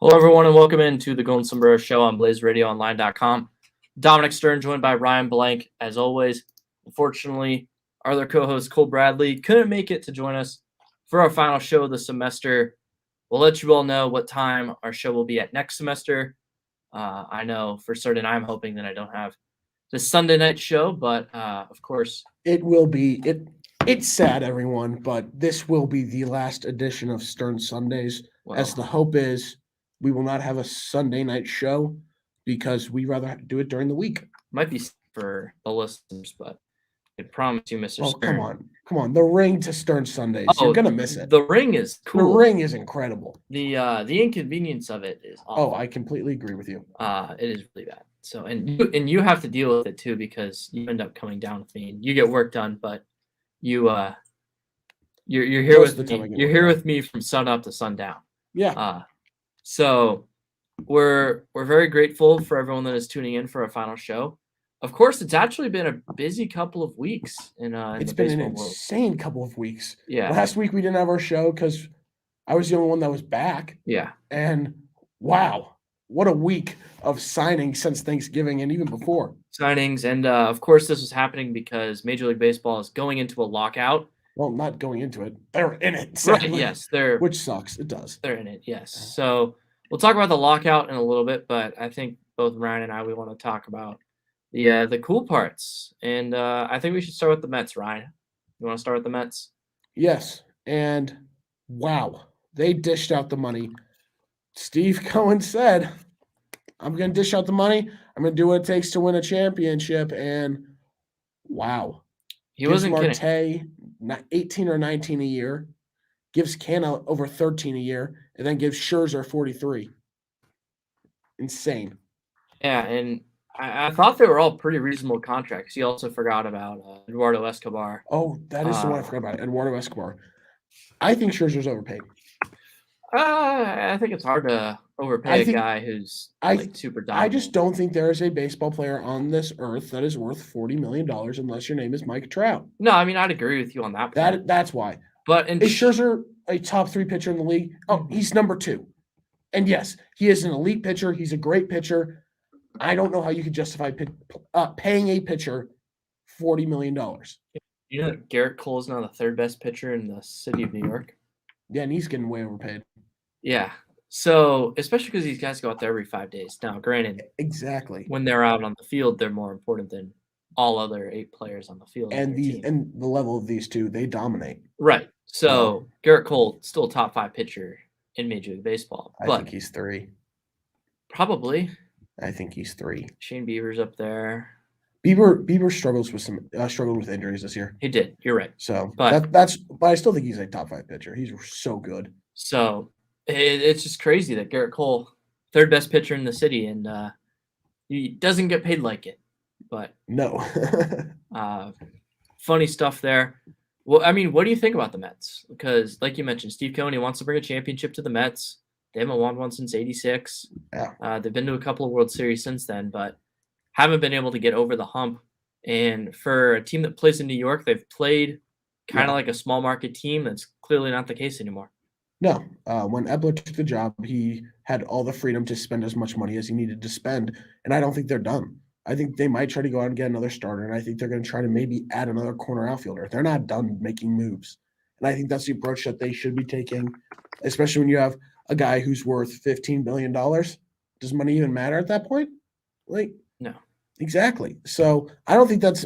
Hello, everyone, and welcome into the Golden Sombrero Show on BlazeRadioOnline.com. Dominic Stern, joined by Ryan Blank, as always. Unfortunately, our other co-host, Cole Bradley, couldn't make it to join us for our final show of the semester. We'll let you all know what time our show will be at next semester. I know for certain I'm hoping that I don't have the Sunday night show, but of course, It will be it's sad, everyone, but this will be the last edition of Stern Sundays. As the hope is we will not have a Sunday night show because we rather do it during the week. Might be for the listeners, but I promise you, Mr. Oh, Stern. come on. The ring to Stern Sundays. You're gonna miss it. The ring is cool. The ring is incredible. The inconvenience of it is awful. Oh, I completely agree with you. It is really bad. So and you have to deal with it too because you end up coming down with me and you get work done, but you're here with me. You're here with me from sun up to sundown. Yeah. So we're very grateful for everyone that is tuning in for our final show. Of course, it's actually been a busy couple of weeks it's been an insane couple of weeks. Yeah. Last week we didn't have our show because I was the only one that was back. Yeah. And wow, what a week of signings since Thanksgiving and even before. Signings. And of course, this was happening because Major League Baseball is going into a lockout. Well, not going into it. They're in it. Sadly, right, yes. Which sucks. It does. They're in it, yes. So we'll talk about the lockout in a little bit, but I think both Ryan and I, we want to talk about the cool parts. And I think we should start with the Mets, Ryan. You want to start with the Mets? Yes. And wow, they dished out the money. Steve Cohen said, I'm going to dish out the money. I'm going to do what it takes to win a championship. And wow. He wasn't Marte kidding. 18 or 19 a year, gives Canna over 13 a year, and then gives Scherzer 43. Insane. Yeah, and I thought they were all pretty reasonable contracts. He also forgot about Eduardo Escobar. Oh, that is the one I forgot about, Eduardo Escobar. I think Scherzer's overpaid. I think it's hard to overpay a guy who's super dominant. I just don't think there is a baseball player on this earth that is worth $40 million unless your name is Mike Trout. No, I mean, I'd agree with you on that point. That's why. But is Scherzer a top 3 pitcher in the league? Oh, he's number 2. And yes, he is an elite pitcher. He's a great pitcher. I don't know how you could justify paying a pitcher $40 million. You know that Garrett Cole is now the 3rd best pitcher in the city of New York? Yeah, and he's getting way overpaid. Yeah. So, especially because these guys go out there every 5 days. Now, granted, exactly, when they're out on the field, they're more important than all other 8 players on the field. And the level of these two, they dominate. Right. So, Garrett Cole, still a top 5 pitcher in Major League Baseball. I think he's 3. Probably. I think he's 3. Shane Bieber's up there. Bieber struggled with injuries this year. He did. You're right. So, but I still think he's a top 5 pitcher. He's so good. So, it's just crazy that Garrett Cole, 3rd best pitcher in the city, and he doesn't get paid like it. But no. Funny stuff there. Well, I mean, what do you think about the Mets? Because, like you mentioned, Steve Cohen, he wants to bring a championship to the Mets. They haven't won one since '86. Yeah. They've been to a couple of World Series since then, but haven't been able to get over the hump. And for a team that plays in New York, they've played kind of like a small market team. That's clearly not the case anymore. No. When Ebler took the job, he had all the freedom to spend as much money as he needed to spend, and I don't think they're done. I think they might try to go out and get another starter, and I think they're going to try to maybe add another corner outfielder. They're not done making moves, and I think that's the approach that they should be taking, especially when you have a guy who's worth $15 billion. Does money even matter at that point? No. Exactly. So I think that's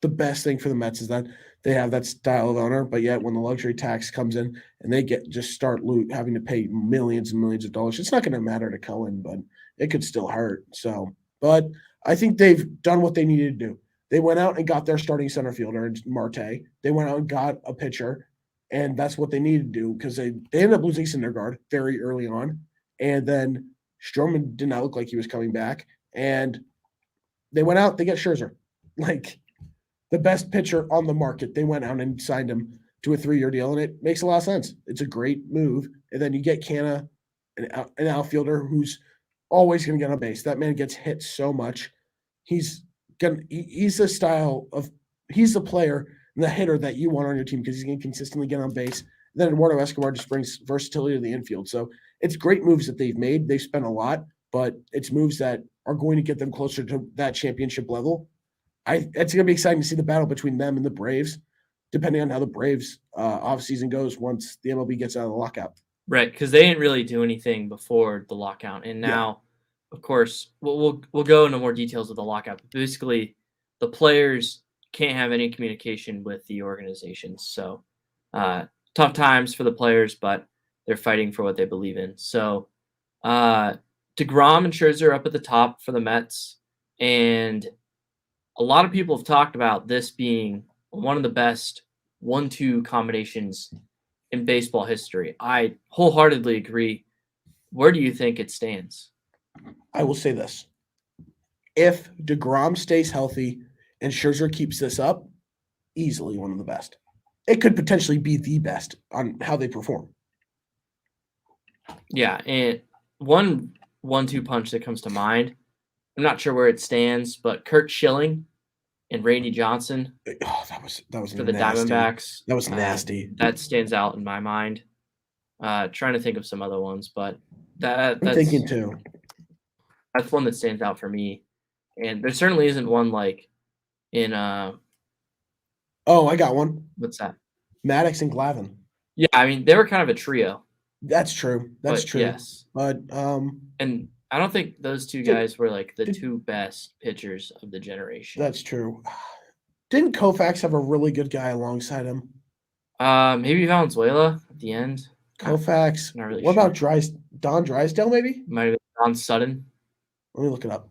the best thing for the Mets is that they have that style of owner, but yet when the luxury tax comes in and they start having to pay millions and millions of dollars, it's not going to matter to Cohen, but it could still hurt. So, but I think they've done what they needed to do. They went out and got their starting center fielder, Marte. They went out and got a pitcher, and that's what they needed to do because they ended up losing Syndergaard very early on, and then Stroman did not look like he was coming back, and they went out, they get Scherzer. The best pitcher on the market. They went out and signed him to a 3-year deal, and it makes a lot of sense. It's a great move. And then you get Canna, an outfielder who's always going to get on base. That man gets hit so much. He's the player and the hitter that you want on your team because he's going to consistently get on base Then Eduardo Escobar just brings versatility to the infield. So it's great moves that they've made. They've spent a lot, but it's moves that are going to get them closer to that championship level. It's going to be exciting to see the battle between them and the Braves, depending on how the Braves offseason goes once the MLB gets out of the lockout. Right, because they didn't really do anything before the lockout, and now, of course, we'll go into more details with the lockout. But basically, the players can't have any communication with the organizations. So, tough times for the players, but they're fighting for what they believe in. So, DeGrom and Scherzer up at the top for the Mets, and a lot of people have talked about this being one of the best 1-2 combinations in baseball history. I wholeheartedly agree. Where do you think it stands? I will say this. If DeGrom stays healthy and Scherzer keeps this up, easily one of the best. It could potentially be the best on how they perform. Yeah, and one 1-2 punch that comes to mind, I'm not sure where it stands, but Kurt Schilling and Randy Johnson Oh, that was for the nasty. Diamondbacks. That was nasty. That stands out in my mind. Trying to think of some other ones, but I'm that's thinking too. That's one that stands out for me. And there certainly isn't one like in Oh, I got one. what's that? Maddox and Glavine. Yeah, I mean they were kind of a trio. That's true. That's But true. yes. But And I don't think those two guys were like the two best pitchers of the generation. That's true. Didn't Koufax have a really good guy alongside him? Maybe Valenzuela at the end. Koufax. Not really What sure. about Don Drysdale, maybe? Might have been Don Sutton. Let me look it up.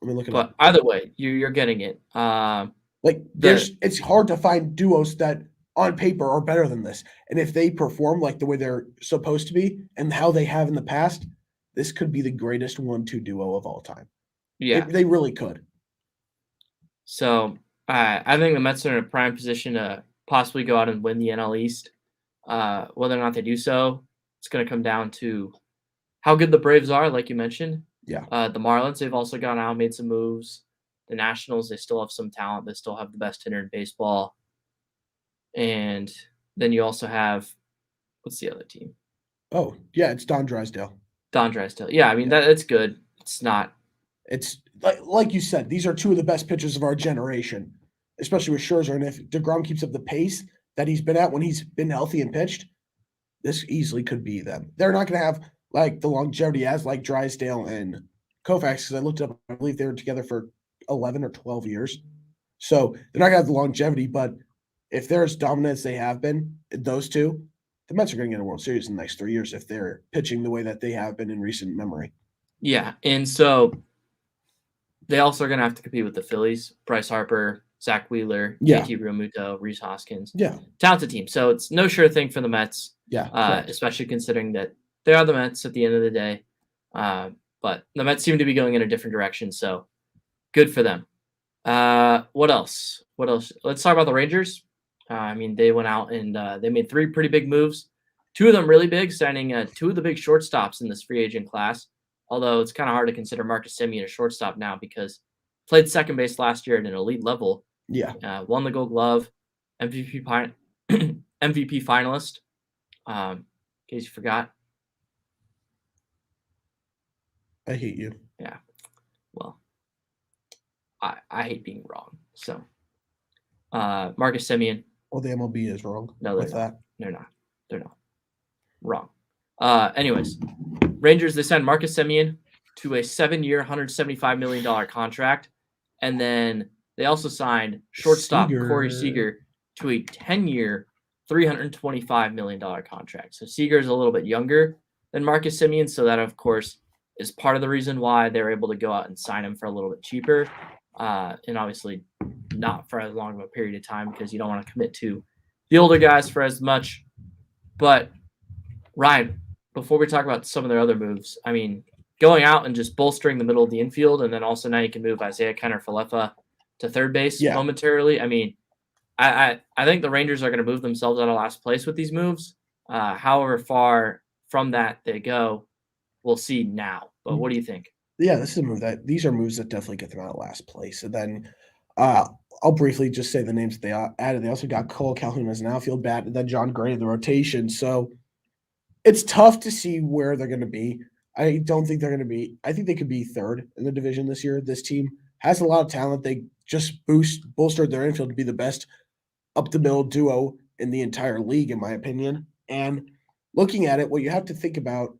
But either way, you're getting it. It's hard to find duos that on paper are better than this. And if they perform like the way they're supposed to be and how they have in the past, this could be the greatest 1-2 duo of all time. Yeah. They really could. So I think the Mets are in a prime position to possibly go out and win the NL East. Whether or not they do so, it's going to come down to how good the Braves are, like you mentioned. Yeah. The Marlins, they've also gone out, made some moves. The Nationals, they still have some talent. They still have the best hitter in baseball. And then you also have, what's the other team? Oh, yeah, it's Don Drysdale. Don Drysdale. Yeah, I mean, that's good. It's not. It's like you said, these are two of the best pitchers of our generation, especially with Scherzer. And if DeGrom keeps up the pace that he's been at when he's been healthy and pitched, this easily could be them. They're not going to have like the longevity as like Drysdale and Koufax, because I looked up, I believe they were together for 11 or 12 years. So they're not going to have the longevity, but if they're as dominant as they have been, those two, the Mets are going to get a World Series in the next 3 years if they're pitching the way that they have been in recent memory. Yeah, and so they also are going to have to compete with the Phillies, Bryce Harper, Zach Wheeler, JT Realmuto, Rhys Hoskins. Yeah. Talented team. So it's no sure thing for the Mets. Yeah. Especially considering that they are the Mets at the end of the day. But the Mets seem to be going in a different direction. So good for them. What else? Let's talk about the Rangers. I mean, they went out and they made 3 pretty big moves. 2 of them really big, signing 2 of the big shortstops in this free agent class. Although it's kind of hard to consider Marcus Semien a shortstop now because played second base last year at an elite level. Yeah. Won the Gold Glove, MVP finalist. In case you forgot. I hate you. Yeah. Well, I hate being wrong. So, Marcus Semien. Well, the MLB is wrong. No, with that. They're not. They're not. Wrong. Anyways, Rangers, they signed Marcus Semien to a 7-year, $175 million contract. And then they also signed shortstop Corey Seager to a 10-year, $325 million contract. So Seager's a little bit younger than Marcus Semien. So that, of course, is part of the reason why they're able to go out and sign him for a little bit cheaper. And obviously not for as long of a period of time because you don't want to commit to the older guys for as much. But Ryan, before we talk about some of their other moves, I mean, going out and just bolstering the middle of the infield, and then also now you can move Isaiah Kenner-Falefa to third base momentarily. I mean, I think the Rangers are going to move themselves out of last place with these moves. However far from that they go, we'll see now. But what do you think? Yeah, this is a move these are moves that definitely get them out of last place. And then I'll briefly just say the names that they added. They also got Cole Calhoun as an outfield bat, and then John Gray in the rotation. So it's tough to see where they're going to be. I don't think they're going to be. I think they could be third in the division this year. This team has a lot of talent. They just bolstered their infield to be the best up the middle duo in the entire league, in my opinion. And looking at it, what you have to think about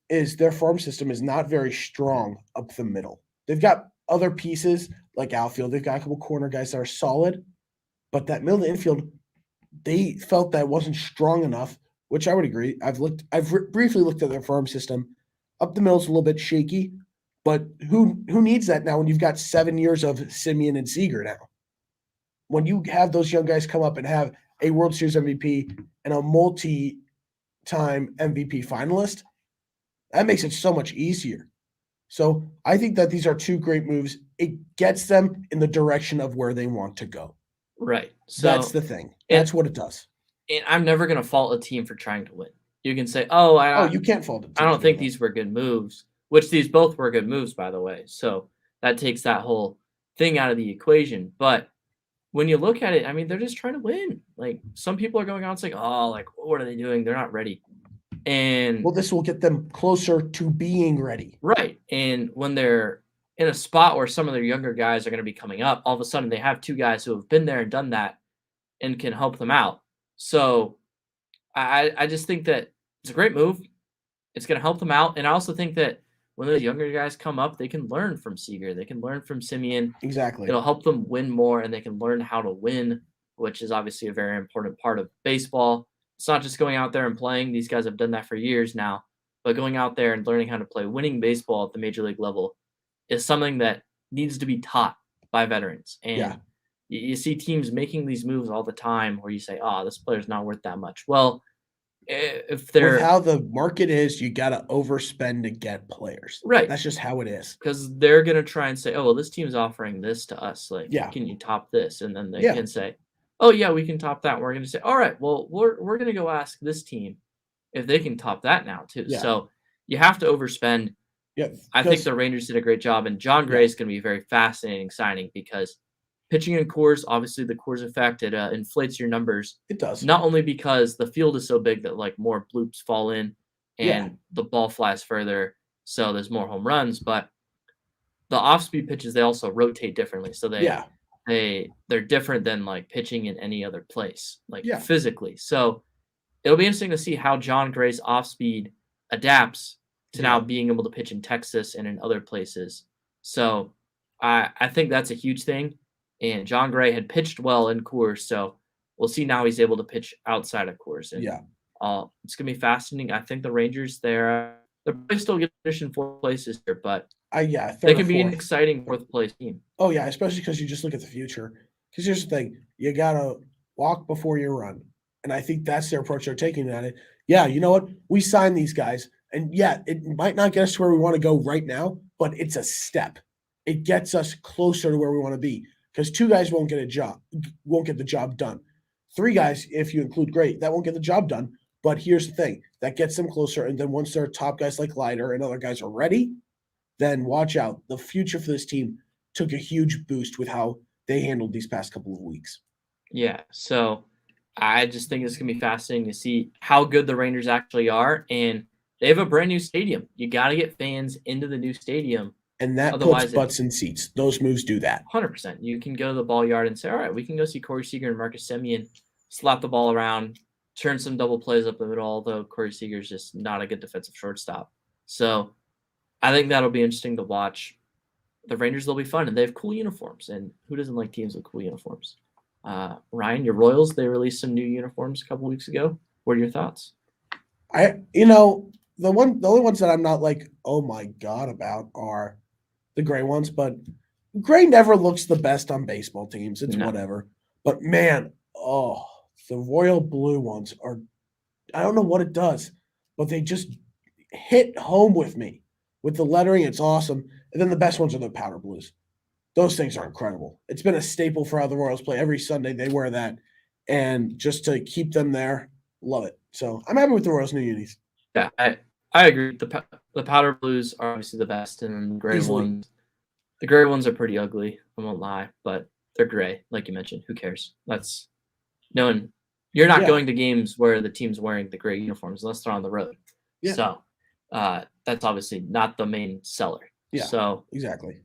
is their farm system is not very strong up the middle. They've got other pieces like outfield. They've got a couple corner guys that are solid, but that middle infield, they felt that wasn't strong enough, which I would agree. I've briefly looked at their farm system. Up the middle's a little bit shaky, but who needs that now when you've got 7 years of Simeon and Seager now? When you have those young guys come up and have a World Series MVP and a multi-time MVP finalist, that makes it so much easier. So I think that these are two great moves. It gets them in the direction of where they want to go. Right. So That's the thing. That's what it does. And I'm never going to fault a team for trying to win. You can say, "Oh, you can't fault it. I don't think these were good moves," which these both were good moves, by the way. So that takes that whole thing out of the equation. But when you look at it, I mean, they're just trying to win. Like, some people are going out and saying, "Oh, like, what are they doing? They're not ready." And Well, this will get them closer to being ready. right. And when they're in a spot where some of their younger guys are going to be coming up, all of a sudden they have two guys who have been there and done that and can help them out. So I just think that it's a great move. It's going to help them out. And I also think that when those younger guys come up, they can learn from Seager. They can learn from Simeon. Exactly. It'll help them win more, and they can learn how to win, which is obviously a very important part of baseball. It's not just going out there and playing. These guys have done that for years now. But going out there and learning how to play winning baseball at the major league level is something that needs to be taught by veterans. And you see teams making these moves all the time where you say, "Oh, this player's not worth that much." Well, if they're With how the market is, you got to overspend to get players. right, That's just how it is. because they're going to try and say, "Oh, well, this team's offering this to us. Like, Yeah. can you top this?" And then they Yeah. can say, "Oh, yeah, we can top that." And we're going to say, "All right, well, we're going to go ask this team if they can top that now too." Yeah. So you have to overspend. Yeah. I think the Rangers did a great job, and John Gray is going to be a very fascinating signing because pitching in Coors, obviously the Coors effect, it inflates your numbers. It does. Not only because the field is so big that like more bloops fall in and the ball flies further, so there's more home runs, but the off-speed pitches, they also rotate differently. So they're different than like pitching in any other place, like physically. So it'll be interesting to see how John Gray's off-speed adapts to now being able to pitch in Texas and in other places. So I think that's a huge thing. And John Gray had pitched well in Coors, so we'll see now he's able to pitch outside of Coors. And, it's going to be fascinating. I think the Rangers, they're probably still going to finish in fourth place this year, but they can be an exciting fourth place team. Oh, yeah, especially because you just look at the future. Because here's the thing. You got to walk before you run. And I think that's their approach they're taking at it. Yeah, you know what? We signed these guys. And, yeah, it might not get us to where we want to go right now, but it's a step. It gets us closer to where we want to be. Because 2 guys won't get the job done. 3 guys, if you include Gray, that won't get the job done. But here's the thing. That gets them closer. And then once their top guys like Leiter and other guys are ready, then watch out. The future for this team took a huge boost with how they handled these past couple of weeks. Yeah, so I just think it's going to be fascinating to see how good the Rangers actually are. And they have a brand new stadium. You got to get fans into the new stadium. And that puts butts in seats. Those moves do that. 100%. You can go to the ball yard and say, all right, we can go see Corey Seager and Marcus Semien slap the ball around, turn some double plays up the middle, although Corey Seager is just not a good defensive shortstop. So I think that'll be interesting to watch. The Rangers will be fun, and they have cool uniforms. And who doesn't like teams with cool uniforms? Ryan, your Royals, they released some new uniforms a couple weeks ago. What are your thoughts? The only ones that I'm not like, oh my God, about are the gray ones, but gray never looks the best on baseball teams. It's whatever. But man, the royal blue ones are, I don't know what it does, but they just hit home with me. With the lettering, it's awesome. And then the best ones are the powder blues. Those things are incredible. It's been a staple for how the Royals play. Every Sunday they wear that. And just to keep them there, love it. So I'm happy with the Royals' new unis. Yeah, I agree. The powder blues are obviously the best, and the gray ones. The gray ones are pretty ugly. I won't lie, but they're gray, like you mentioned. Who cares? That's no one. You're not Yeah. going to games where the team's wearing the gray uniforms unless they're on the road. Yeah. So that's obviously not the main seller. Yeah. So exactly.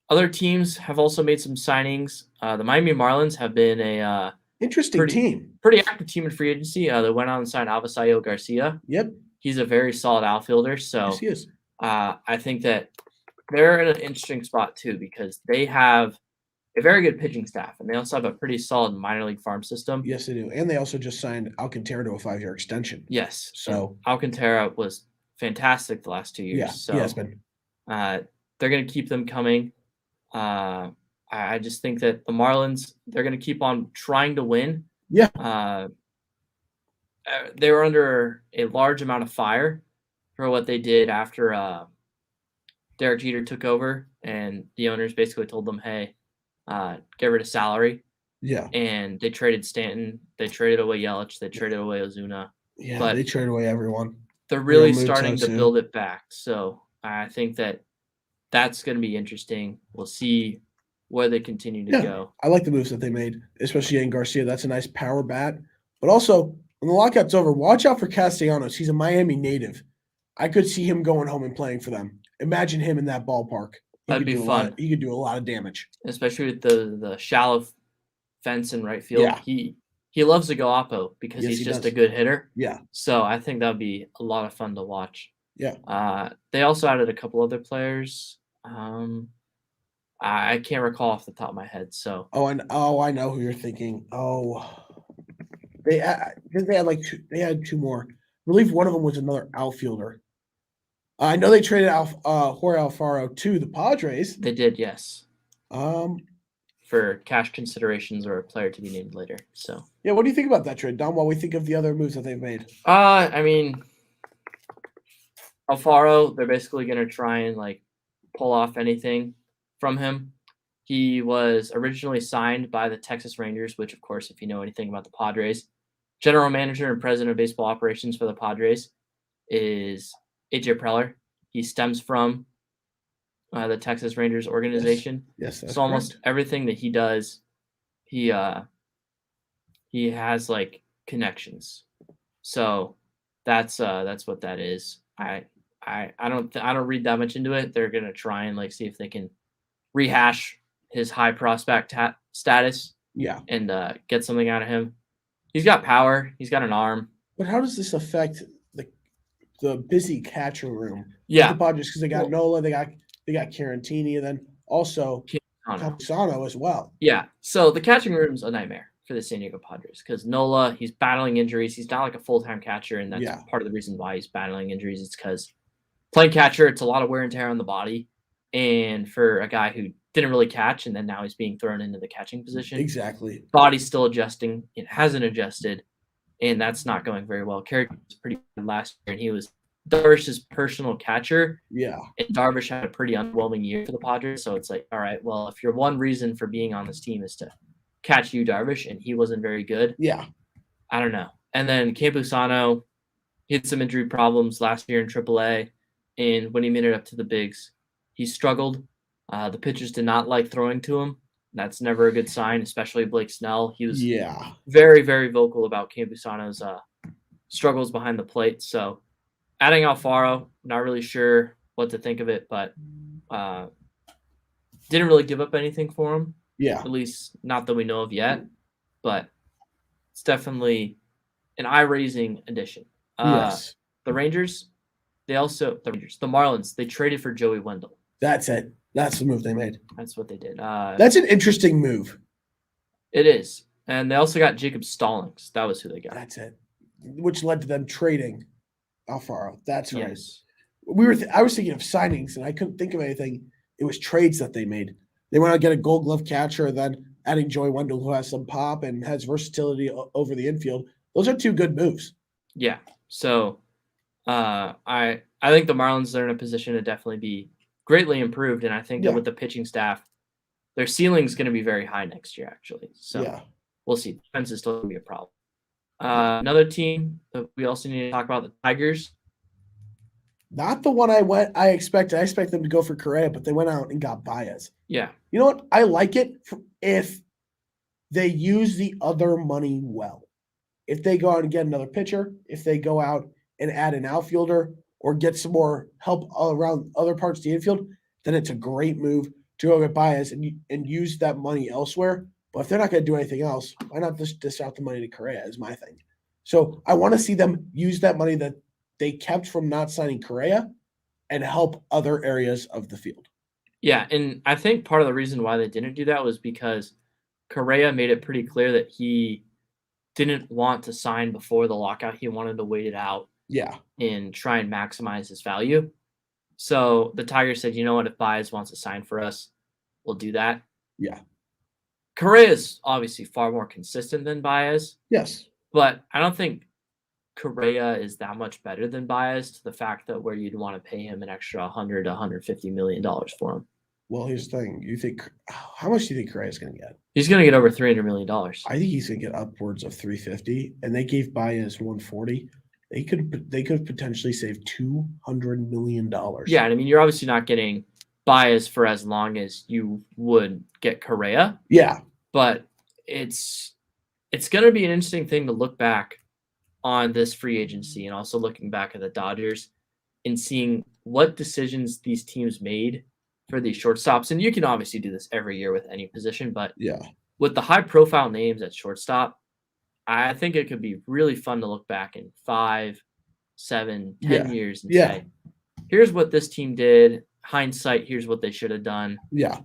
Other teams have also made some signings. The Miami Marlins have been a Interesting team. pretty active team in free agency. They went out and signed Avisaíl Garcia. Yep. He's a very solid outfielder. So Yes, he is. I think that they're in an interesting spot too because they have a very good pitching staff and they also have a pretty solid minor league farm system. Yes, they do. And they also just signed Alcantara to a 5-year extension. Yes. So Alcantara was fantastic the last 2 years. Yeah, so he has been. They're going to keep them coming. I just think that the Marlins, they're going to keep on trying to win. Yeah. They were under a large amount of fire for what they did after Derek Jeter took over, and the owners basically told them, hey, get rid of salary. Yeah. And they traded Stanton. They traded away Yelich. They traded away Ozuna. Yeah, but they traded away everyone. They're really Real starting Muto to too. build it back. So I think that that's going to be interesting. We'll see where they continue to go. I like the moves that they made, especially in Garcia. That's a nice power bat. But also, when the lockout's over, watch out for Castellanos. He's a Miami native. I could see him going home and playing for them. Imagine him in that ballpark. That'd be fun. He could do a lot of damage. Especially with the shallow fence in right field. Yeah. He loves to go oppo because Yes, he's he just does. a good hitter. Yeah. So I think that would be a lot of fun to watch. Yeah. They also added a couple other players. I can't recall off the top of my head. So I know who you're thinking. They had two more. I believe one of them was another outfielder. I know they traded Jorge Alfaro to the Padres. They did, yes. For cash considerations or a player to be named later. So yeah, what do you think about that trade, Dom? While we think of the other moves that they've made. I mean, Alfaro, they're basically going to try and pull off anything from him. He was originally signed by the Texas Rangers, which, of course, if you know anything about the Padres, general manager and president of baseball operations for the Padres is AJ Preller. He stems from the Texas Rangers organization. Yes, that's so almost correct. everything that he does, he has connections. So that's what that is. I don't read that much into it. They're gonna try and see if they can rehash his high prospect status. Yeah, and get something out of him. He's got power. He's got an arm. But how does this affect the busy catcher room? Yeah, the Padres, because they got Nola, they got Carantini, and then also Campusano as well. Yeah, so the catching room's a nightmare for the San Diego Padres because Nola, he's battling injuries. He's not a full-time catcher, and that's part of the reason why he's battling injuries. It's because playing catcher, it's a lot of wear and tear on the body, and for a guy who didn't really catch, and then now he's being thrown into the catching position. Exactly. Body's still adjusting. It hasn't adjusted, and that's not going very well. Carey was pretty good last year, and he was Darvish's personal catcher. Yeah. And Darvish had a pretty underwhelming year for the Padres, so it's all right, well, if your one reason for being on this team is to catch you, Darvish, and he wasn't very good. Yeah. I don't know. And then Campusano, he had some injury problems last year in AAA, and when he made it up to the bigs, he struggled. The pitchers did not like throwing to him. That's never a good sign, especially Blake Snell. He was very, very vocal about Campusano's struggles behind the plate. So adding Alfaro, not really sure what to think of it, but didn't really give up anything for him. Yeah. At least not that we know of yet, but it's definitely an eye-raising addition. Yes. The Marlins, they traded for Joey Wendell. That's it. That's the move they made. That's what they did. That's an interesting move. It is. And they also got Jacob Stallings. That was who they got. That's it. Which led to them trading Alfaro. That's right. Yes. I was thinking of signings, and I couldn't think of anything. It was trades that they made. They want to get a Gold Glove catcher, then adding Joey Wendell, who has some pop and has versatility over the infield. Those are two good moves. Yeah. So I think the Marlins are in a position to definitely be greatly improved, and I think that with the pitching staff, their ceiling is going to be very high next year, actually. So we'll see. Defense is still going to be a problem. Another team that we also need to talk about, the Tigers. Not the one I expected. I expect them to go for Correa, but they went out and got Baez. Yeah. You know what? I like it if they use the other money well. If they go out and get another pitcher, if they go out and add an outfielder or get some more help all around other parts of the infield, then it's a great move to go get Baez and use that money elsewhere. But if they're not going to do anything else, why not just dish out the money to Correa is my thing. So I want to see them use that money that they kept from not signing Correa and help other areas of the field. Yeah, and I think part of the reason why they didn't do that was because Correa made it pretty clear that he didn't want to sign before the lockout. He wanted to wait it out Yeah. and try and maximize his value. So the Tigers said, you know what, if Baez wants to sign for us, we'll do that. Yeah. Correa is obviously far more consistent than Baez, Yes. but I don't think Correa is that much better than Baez to the fact that where you'd want to pay him an extra $100 to $150 million for him. Well, here's the thing. You think how much do you think Correa's going to get? He's going to get over $300 million. I think he's going to get upwards of 350, and they gave Baez 140. They could potentially save $200 million. Yeah, and I mean, you're obviously not getting Baez for as long as you would get Correa. Yeah. But it's going to be an interesting thing to look back on this free agency and also looking back at the Dodgers and seeing what decisions these teams made for these shortstops. And you can obviously do this every year with any position, but Yeah. with the high profile names at shortstop, I think it could be really fun to look back in 5, 7, 10 years and say, here's what this team did. Hindsight, here's what they should have done. Yeah.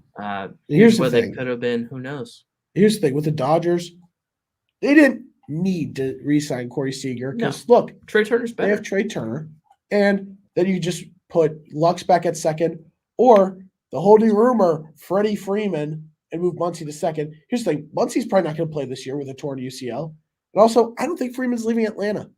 Here's where they could have been. Who knows? Here's the thing with the Dodgers, they didn't need to re-sign Corey Seager because look, Trey Turner's better. They have Trey Turner, and then you just put Lux back at second, or the holding rumor, Freddie Freeman, and move Muncy to second. Here's the thing: Muncy's probably not going to play this year with a torn UCL, and also I don't think Freeman's leaving Atlanta.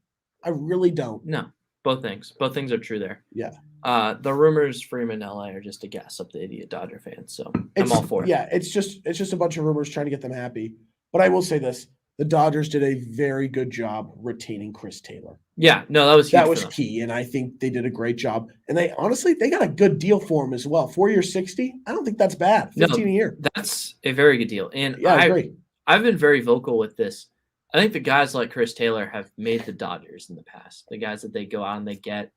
I really don't. No, both things are true there. Yeah. The rumors Freeman LA are just to gas up the idiot Dodger fans. So I'm all for it. Yeah, it's just a bunch of rumors trying to get them happy. But I will say this: the Dodgers did a very good job retaining Chris Taylor. Yeah, no, that was huge. That was key, and I think they did a great job. And they got a good deal for him as well. 4 years, 60. I don't think that's bad. 15 a year. That's a very good deal. And yeah, I agree. I've been very vocal with this. I think the guys like Chris Taylor have made the Dodgers in the past. The guys that they go out and they get,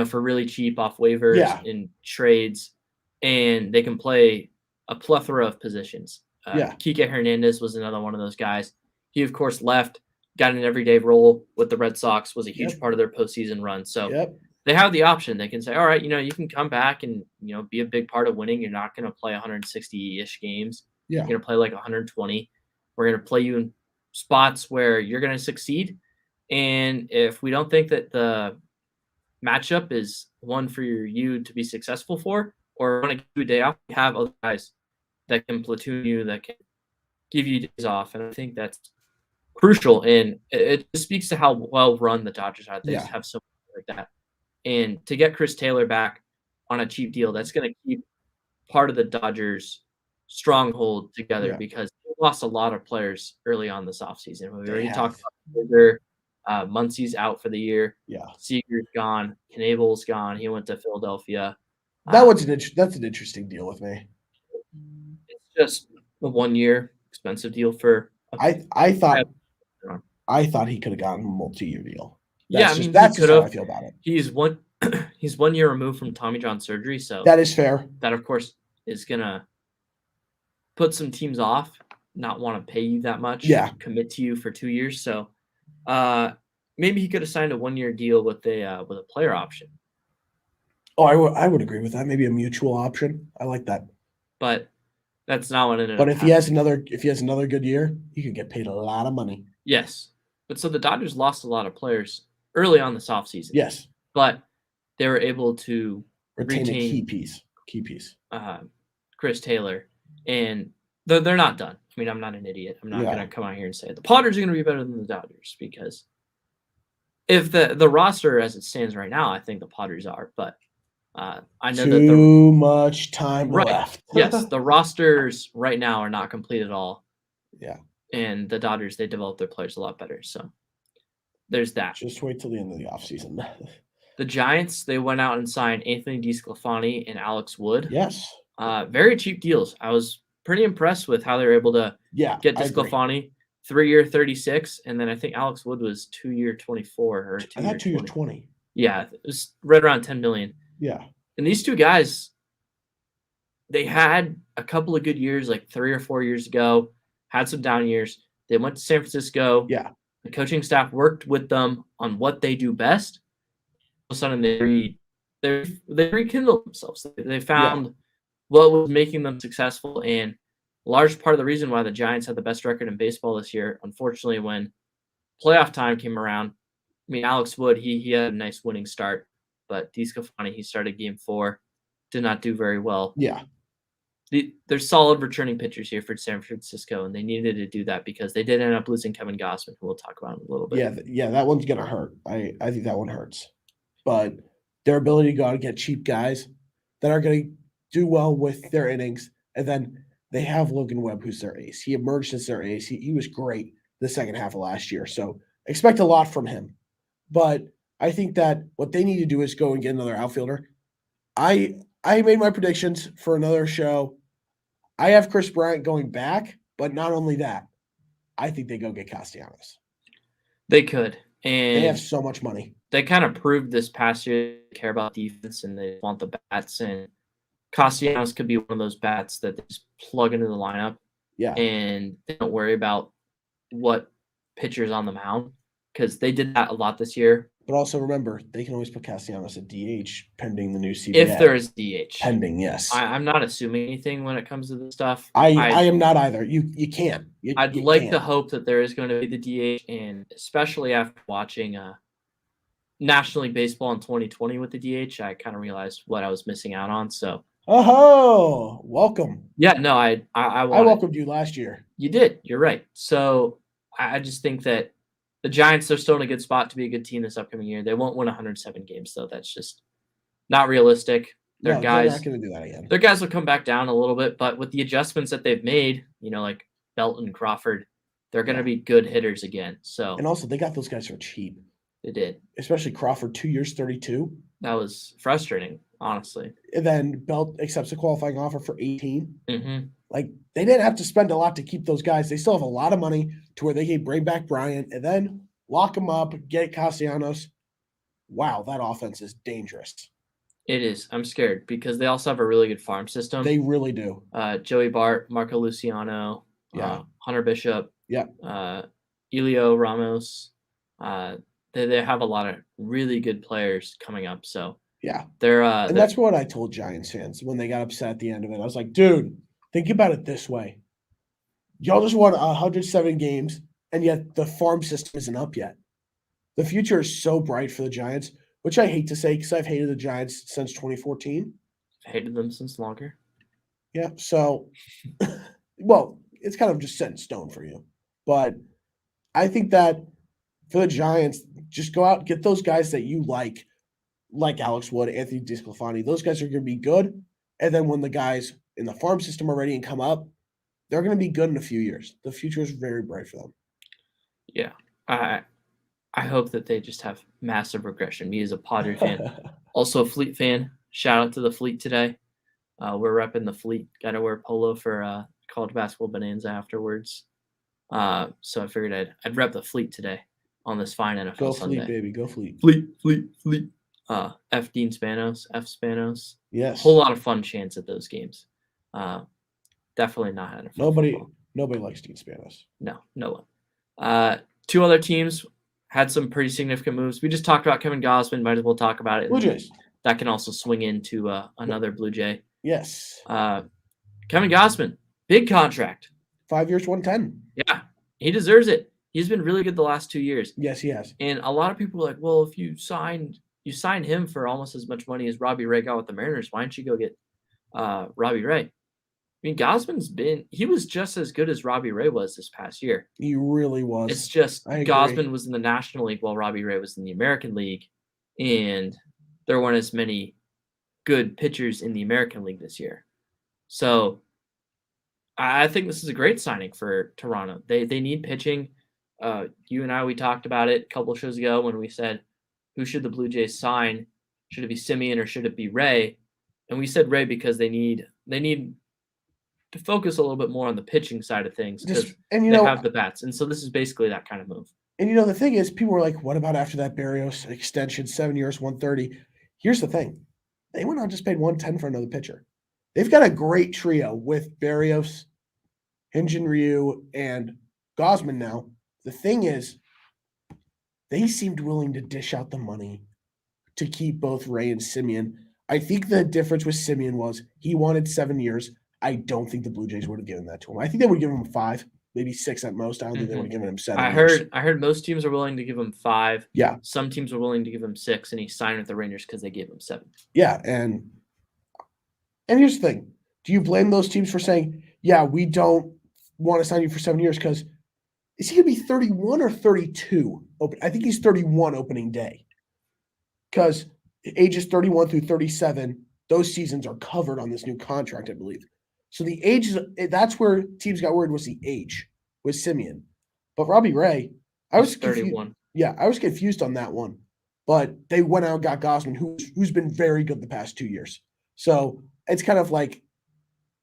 for really cheap off waivers and trades, and they can play a plethora of positions. Kike Hernandez was another one of those guys. He, of course, left, got an everyday role with the Red Sox, was a huge part of their postseason run. So they have the option. They can say, all right, you can come back and, be a big part of winning. You're not going to play 160-ish games. You're going to play like 120. We're going to play you in spots where you're going to succeed. And if we don't think that the matchup is one for you to be successful for, or want to give you a day off, we have other guys that can platoon you, that can give you days off. And I think that's crucial. And it speaks to how well run the Dodgers are. They just have so much like that. And to get Chris Taylor back on a cheap deal, that's going to keep part of the Dodgers stronghold together because they lost a lot of players early on this offseason. We already talked about Seager. Muncy's out for the year. Yeah. Seager's gone. Knable's gone. He went to Philadelphia. That's an interesting deal with me. It's just a 1 year expensive deal for I thought he could have gotten a multi-year deal. That's just how I feel about it. He's 1 year removed from Tommy John surgery, so that is fair. That of course is gonna put some teams off, not want to pay you that much, commit to you for 2 years. So maybe he could have signed a 1 year deal with a player option. Oh, I would agree with that. Maybe a mutual option. I like that. But that's not what it ended up. But if he has another good year, he could get paid a lot of money. Yes. But so the Dodgers lost a lot of players early on this offseason. Yes. But they were able to retain a key piece. Chris Taylor. And they're not done. I mean, I'm not an idiot. I'm not going to come out here and say the Padres are going to be better than the Dodgers because if the roster as it stands right now, I think the Padres are. But I know that too much time left. Yes, the rosters right now are not complete at all. Yeah. And the Dodgers, they develop their players a lot better. So there's that. Just wait till the end of the offseason. The Giants, they went out and signed Anthony DeSclafani and Alex Wood. Yes. Very cheap deals. I was pretty impressed with how they were able to get I agree. DeSclafani, 3-year 36, and then I think Alex Wood was 2-year 24 or 2-year I thought 2 years 20. 20. Yeah, it was right around 10 million. Yeah. And these two guys, they had a couple of good years, like 3 or 4 years ago, had some down years. They went to San Francisco. Yeah. The coaching staff worked with them on what they do best. All of a sudden, they rekindled themselves. They found what was making them successful, and a large part of the reason why the Giants had the best record in baseball this year, unfortunately, when playoff time came around, I mean, Alex Wood, he had a nice winning start, but DeSclafani, he started game 4, did not do very well. Yeah. There's solid returning pitchers here for San Francisco, and they needed to do that because they did end up losing Kevin Gausman, who we'll talk about in a little bit. Yeah, that one's gonna hurt. I think that one hurts. But their ability to go out and get cheap guys that are gonna do well with their innings, and then they have Logan Webb, who's their ace. He emerged as their ace. He was great the second half of last year, so expect a lot from him. But I think that what they need to do is go and get another outfielder. I made my predictions for another show. I have Chris Bryant going back, but not only that, I think they go get Castellanos. They could. And they have so much money. They kind of proved this past year they care about defense and they want the bats. And Castellanos could be one of those bats that they just plug into the lineup. Yeah. And they don't worry about what pitcher's on the mound because they did that a lot this year. But also remember, they can always put Castellanos at DH pending the new CBA. If there is DH. Pending, yes. I'm not assuming anything when it comes to this stuff. I am not either. You can't. I'd like to hope that there is going to be the DH, and especially after watching National League Baseball in 2020 with the DH, I kind of realized what I was missing out on. So, welcome. Yeah, no, I welcomed you last year. You did. You're right. So I just think that the Giants are still in a good spot to be a good team this upcoming year. They won't win 107 games, though. That's just not realistic. They're not going to do that again. Their guys will come back down a little bit, but with the adjustments that they've made, like Belton, Crawford, they're going to be good hitters again. So, and also they got those guys for cheap. They did, especially Crawford, 2 years, 32. That was frustrating, honestly. And then Belt accepts a qualifying offer for 18. Mm-hmm. Like, they didn't have to spend a lot to keep those guys. They still have a lot of money to where they can bring back Bryant and then lock them up, get Castellanos. Wow, that offense is dangerous. It is. I'm scared because they also have a really good farm system. They really do. Joey Bart, Marco Luciano, Hunter Bishop, Elio Ramos. They have a lot of really good players coming up. So they're and that's what I told Giants fans when they got upset at the end of it. I was like, dude, think about it this way. Y'all just won 107 games, and yet the farm system isn't up yet. The future is so bright for the Giants, which I hate to say because I've hated the Giants since 2014. Hated them since longer. Yeah, so, well, it's kind of just set in stone for you. But I think that for the Giants, just go out, get those guys that you like Alex Wood, Anthony DeSclafani. Those guys are going to be good. And then when the guys in the farm system are ready and come up, they're going to be good in a few years. The future is very bright for them. Yeah. I hope that they just have massive regression. Me as a Padre fan, also a Fleet fan. Shout out to the Fleet today. We're repping the Fleet. Got to wear polo for college basketball bonanza afterwards. So I figured I'd rep the Fleet today on this fine NFL Go Sunday. Fleet, baby. Go Fleet. Fleet. F. Dean Spanos. F. Spanos. Yes. Whole lot of fun chants at those games. Definitely not NFL. Nobody likes Dean Spanos. No one. Two other teams had some pretty significant moves. We just talked about Kevin Gausman. Might as well talk about it. Blue Jays. That can also swing into another Blue Jay. Yes. Kevin Gausman, big contract. 5 years, 110. Yeah, he deserves it. He's been really good the last 2 years. Yes, he has. And a lot of people are like, well, if you signed him for almost as much money as Robbie Ray got with the Mariners, why don't you go get Robbie Ray? I mean, he was just as good as Robbie Ray was this past year. He really was. It's just Gausman was in the National League while Robbie Ray was in the American League, and there weren't as many good pitchers in the American League this year. So I think this is a great signing for Toronto. They need pitching. You and I, we talked about it a couple of shows ago when we said, who should the Blue Jays sign? Should it be Simeon or should it be Ray? And we said Ray because they need to focus a little bit more on the pitching side of things because And they have the bats. And so this is basically that kind of move. And the thing is, people were like, what about after that Barrios extension, 7 years, 130? Here's the thing. They went on just paid 110 for another pitcher. They've got a great trio with Barrios, Hyun-Jin Ryu, and Gosman now. The thing is, they seemed willing to dish out the money to keep both Ray and Simeon. I think the difference with Simeon was he wanted 7 years. I don't think the Blue Jays would have given that to him. I think they would give him 5, maybe 6 at most. I don't think they would have given him 7 years. I heard most teams are willing to give him 5. Yeah. Some teams are willing to give him 6, and he signed with the Rangers because they gave him 7. Yeah, and here's the thing. Do you blame those teams for saying, yeah, we don't want to sign you for 7 years? Because is he going to be 31 or 32? I think he's 31 opening day. Because ages 31 through 37, those seasons are covered on this new contract, I believe. So the age, that's where teams got worried was the age with Simeon. But Robbie Ray, I was 31. Yeah, I was confused on that one. But they went out and got Gosman, who's been very good the past 2 years. So it's kind of like,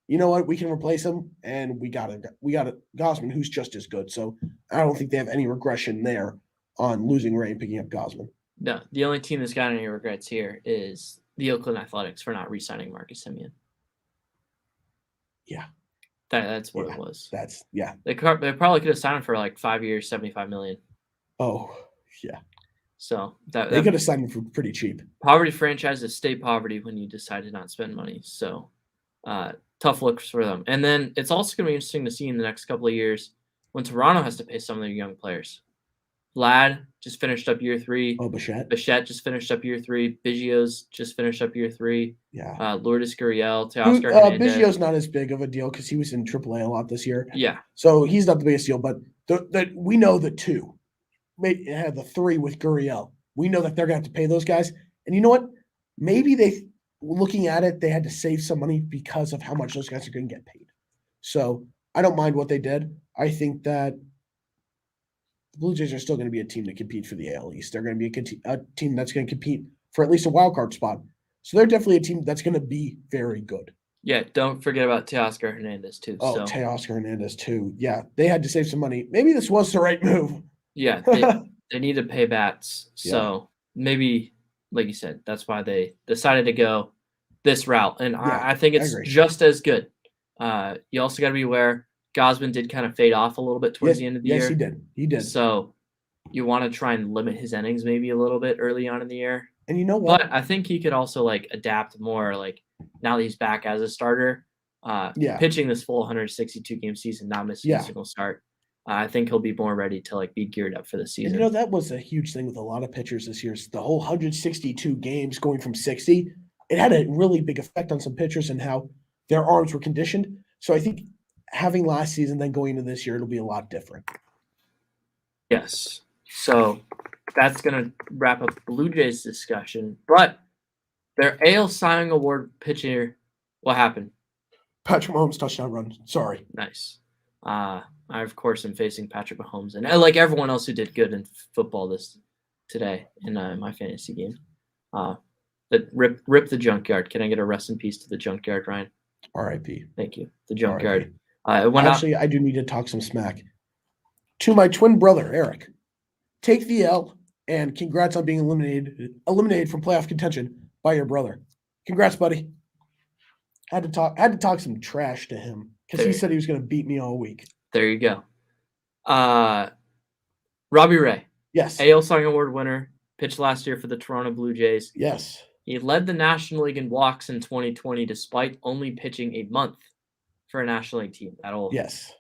you know what, we can replace him, and we got a Gosman who's just as good. So I don't think they have any regression there on losing Ray and picking up Gosman. No, the only team that's got any regrets here is the Oakland Athletics for not re-signing Marcus Simeon. Yeah, that's what it was. They probably could have signed him for like 5 years, $75 million. Oh, yeah. So they could have signed him for pretty cheap. Poverty franchises stay poverty when you decide to not spend money. So tough looks for them. And then it's also going to be interesting to see in the next couple of years when Toronto has to pay some of their young players. Vlad just finished up year 3. Oh, Bichette just finished up year 3. Biggio's just finished up year 3. Yeah. Lourdes Gurriel, Teoscar Hernandez. Biggio's not as big of a deal because he was in AAA a lot this year. Yeah. So he's not the biggest deal, but we know the 2. It had the 3 with Gurriel. We know that they're going to have to pay those guys. And you know what? Maybe looking at it, they had to save some money because of how much those guys are going to get paid. So I don't mind what they did. I think that the Blue Jays are still going to be a team to compete for the AL East. They're going to be a team that's going to compete for at least a wild card spot. So they're definitely a team that's going to be very good. Yeah, don't forget about Teoscar Hernandez too. Oh, Teoscar Hernandez too. Yeah, they had to save some money. Maybe this was the right move. Yeah, they need to pay bats. So maybe, like you said, that's why they decided to go this route. And I think it's just as good. You also got to be aware Gosman did kind of fade off a little bit towards the end of the year. Yes, he did. He did. So you want to try and limit his innings maybe a little bit early on in the year. And you know what? But I think he could also adapt more. Now that he's back as a starter, pitching this full 162 game season, not missing a single start. I think he'll be more ready to be geared up for the season. And that was a huge thing with a lot of pitchers this year. The whole 162 games going from 60, it had a really big effect on some pitchers and how their arms were conditioned. So I think having last season, then going into this year, it'll be a lot different. Yes. So that's going to wrap up the Blue Jays discussion. But their AL Cy Young Award pitcher, what happened? Patrick Mahomes touchdown run. Sorry. Nice. I, of course, am facing Patrick Mahomes. And like everyone else who did good in football today in my fantasy game. Rip the junkyard. Can I get a rest in peace to the junkyard, Ryan? R.I.P. Thank you. The junkyard. Actually, I do need to talk some smack. To my twin brother, Eric, take the L, and congrats on being eliminated from playoff contention by your brother. Congrats, buddy. Had to talk some trash to him because he said he was going to beat me all week. There you go. Robbie Ray. Yes. AL Cy Young Award winner. Pitched last year for the Toronto Blue Jays. Yes. He led the National League in walks in 2020 despite only pitching a month for a National League team. That'll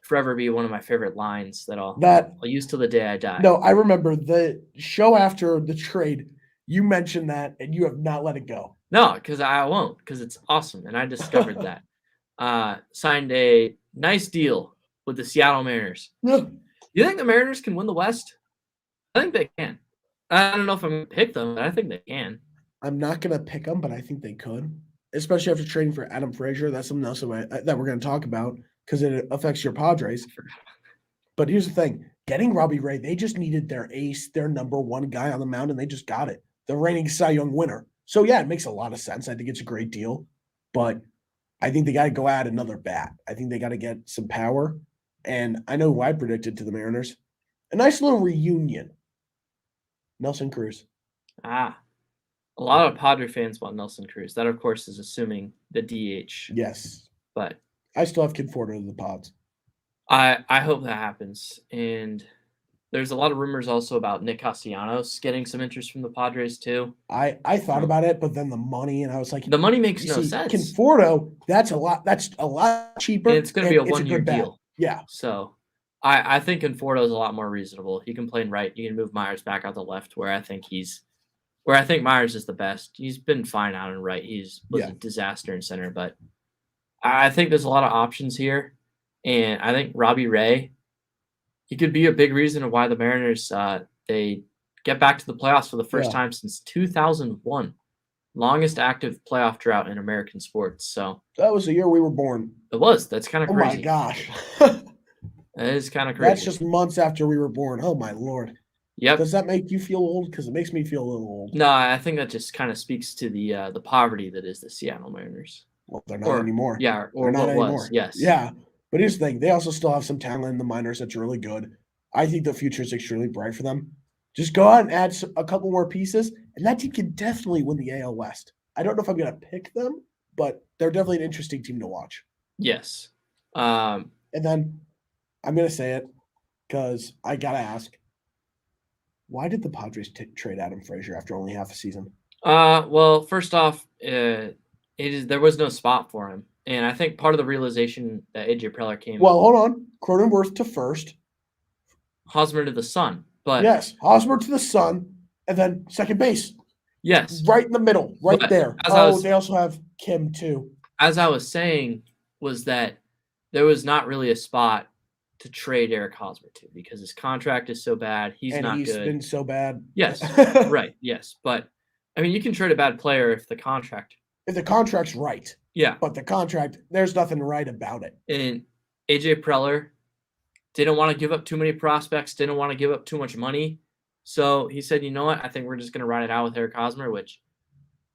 forever be one of my favorite lines that I'll use till the day I die. No, I remember the show after the trade. You mentioned that, and you have not let it go. No, because I won't, because it's awesome, and I discovered that. Signed a nice deal with the Seattle Mariners. Yeah. You think the Mariners can win the West? I think they can. I don't know if I'm going to pick them, but I think they can. I'm not going to pick them, but I think they could, especially after trading for Adam Frazier. That's something else that we're going to talk about because it affects your Padres. But here's the thing. Getting Robbie Ray, they just needed their ace, their number one guy on the mound, and they just got it. the reigning Cy Young winner. So yeah, it makes a lot of sense. I think it's a great deal, but I think they got to go add another bat. I think they got to get some power. And I know who I predicted to the Mariners. A nice little reunion. Nelson Cruz. Ah, a lot of Padre fans want Nelson Cruz. That, of course, is assuming the DH. Yes. But I still have Conforto to the Pods. I hope that happens. And there's a lot of rumors also about Nick Castellanos getting some interest from the Padres too. I thought about it, but then the money, and I was like, The money makes you no see, sense. Conforto, that's a lot cheaper. And it's going to be a and it's 1-year good bat. deal. Yeah. So I think Conforto is a lot more reasonable. He can play in right. You can move Myers back out the left, where I think Myers is the best. He's been fine out in right. Was a disaster in center, but I think there's a lot of options here, and I think Robbie Ray, he could be a big reason of why the Mariners they get back to the playoffs for the first time since 2001, longest active playoff drought in American sports. So that was the year we were born. It was. That's kind of crazy. Oh my gosh. That is kind of crazy. That's just months after we were born. Oh my Lord. Yep. Does that make you feel old? Because it makes me feel a little old. No, I think that just kind of speaks to the poverty that is the Seattle Mariners. Well, they're not anymore. Yeah, or they're not what anymore. Was. Yes. Yeah. But here's the thing. They also still have some talent in the minors that's really good. I think the future is extremely bright for them. Just go out and add a couple more pieces, and that team can definitely win the AL West. I don't know if I'm going to pick them, but they're definitely an interesting team to watch. Yes. And then I'm going to say it because I got to ask, why did the Padres trade Adam Frazier after only half a season? Well, first off, there was no spot for him. And I think part of the realization that AJ Preller came. Well, hold on. Cronenworth to first. Hosmer to the Sun. But yes, Hosmer to the Sun, and then second base. Yes. Right in the middle, right there. They also have Kim too. As I was saying, was that there was not really a spot to trade Eric Hosmer to because his contract is so bad. He's not good. He's been so bad. Yes. Right. Yes. But I mean, you can trade a bad player if the contract's right. Yeah. But the contract, there's nothing right about it. And AJ Preller didn't want to give up too many prospects, didn't want to give up too much money. So he said, you know what? I think we're just going to ride it out with Eric Hosmer, which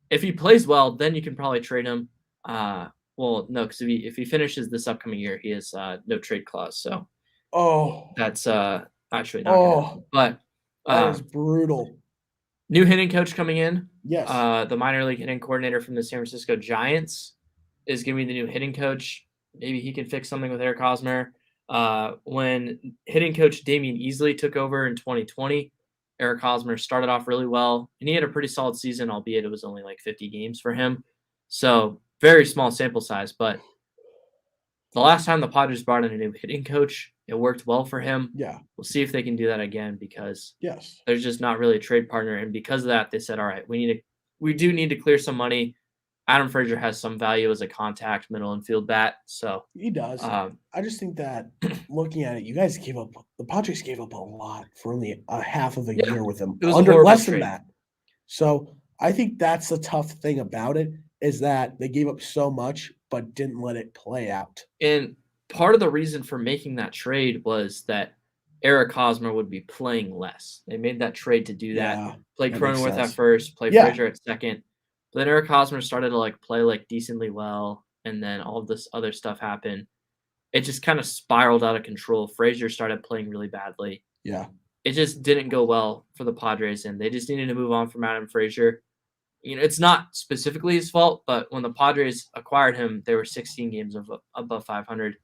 if he plays well, then you can probably trade him. Well, no, because if he finishes this upcoming year, he has no trade clause. So that's actually not good. But that is brutal. New hitting coach coming in. Yes. The minor league hitting coordinator from the San Francisco Giants is going to be the new hitting coach. Maybe he can fix something with Eric Hosmer. When hitting coach Damian Easley took over in 2020, Eric Hosmer started off really well, and he had a pretty solid season, albeit it was only like 50 games for him. So very small sample size, but the last time the Padres brought in a new hitting coach, it worked well for him. Yeah. We'll see if they can do that again because yes, there's just not really a trade partner. And because of that, they said, all right, we do need to clear some money. Adam Frazier has some value as a contact middle infield bat. So he does. I just think that looking at it, the Padres gave up a lot for only a half of a year with him. Under less than that. So I think that's the tough thing about it is that they gave up so much, but didn't let it play out. And part of the reason for making that trade was that Eric Hosmer would be playing less. They made that trade to do that. Yeah, play Cronenworth at first, play Frazier at second. But then Eric Hosmer started to play decently well, and then all of this other stuff happened. It just kind of spiraled out of control. Frazier started playing really badly. Yeah. It just didn't go well for the Padres, and they just needed to move on from Adam Frazier. You know, it's not specifically his fault, but when the Padres acquired him, they were 16 games above 500.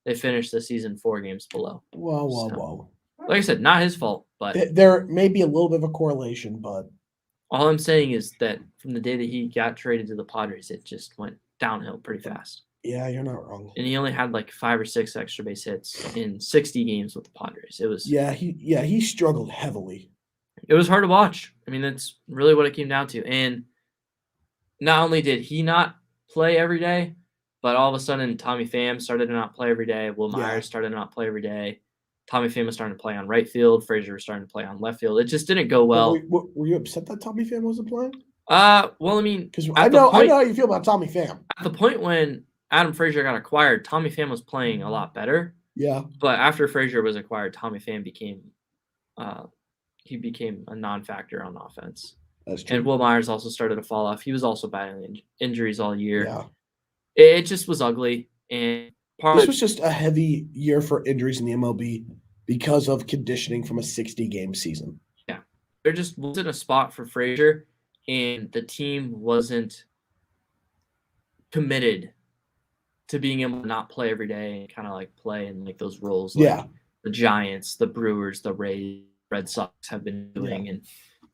They finished the season 4 games below. Whoa. Like I said, not his fault, but there may be a little bit of a correlation, but all I'm saying is that from the day that he got traded to the Padres, it just went downhill pretty fast. Yeah, you're not wrong. And he only had 5 or 6 extra base hits in 60 games with the Padres. It was he struggled heavily. It was hard to watch. I mean, that's really what it came down to. And not only did he not play every day, but all of a sudden Tommy Pham started to not play every day. Will Myers started to not play every day. Tommy Pham was starting to play on right field. Frazier was starting to play on left field. It just didn't go well. Were you upset that Tommy Pham wasn't playing? Well, I mean, because I know how you feel about Tommy Pham. At the point when Adam Frazier got acquired, Tommy Pham was playing a lot better. Yeah. But after Frazier was acquired, Tommy Pham became a non-factor on offense. That's true. And Will Myers also started to fall off. He was also battling injuries all year. Yeah. It just was ugly. And This was just a heavy year for injuries in the MLB because of conditioning from a 60-game season. Yeah. There just wasn't a spot for Frazier, and the team wasn't committed to being able to not play every day and kind of like play in like those roles like the Giants, the Brewers, the Rays, Red Sox have been doing and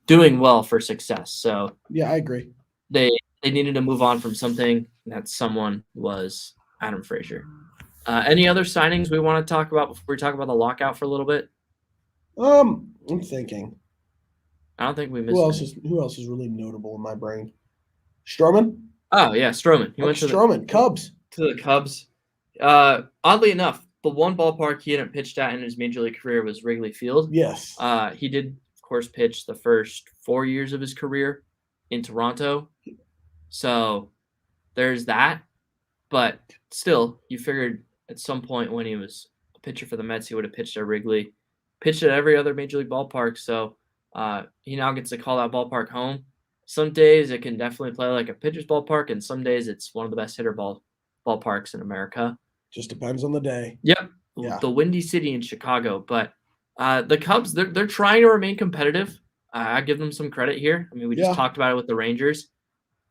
doing well for success. So yeah, I agree. They needed to move on from something. That someone was Adam Frazier. Any other signings we want to talk about before we talk about the lockout for a little bit? I'm thinking. I don't think we missed Who else is really notable in my brain? Stroman? Oh yeah, Stroman. He went to Stroman, Cubs. To the Cubs. Oddly enough, the one ballpark he hadn't pitched at in his major league career was Wrigley Field. Yes. He did, of course, pitch the first 4 years of his career in Toronto. So there's that. But still, you figured at some point when he was a pitcher for the Mets, he would have pitched at Wrigley, pitched at every other major league ballpark. So he now gets to call that ballpark home. Some days it can definitely play like a pitcher's ballpark, and some days it's one of the best hitter ballparks in America. Just depends on the day. Yep. Yeah. The Windy City in Chicago. But the Cubs, they're trying to remain competitive. I give them some credit here. I mean, we just talked about it with the Rangers.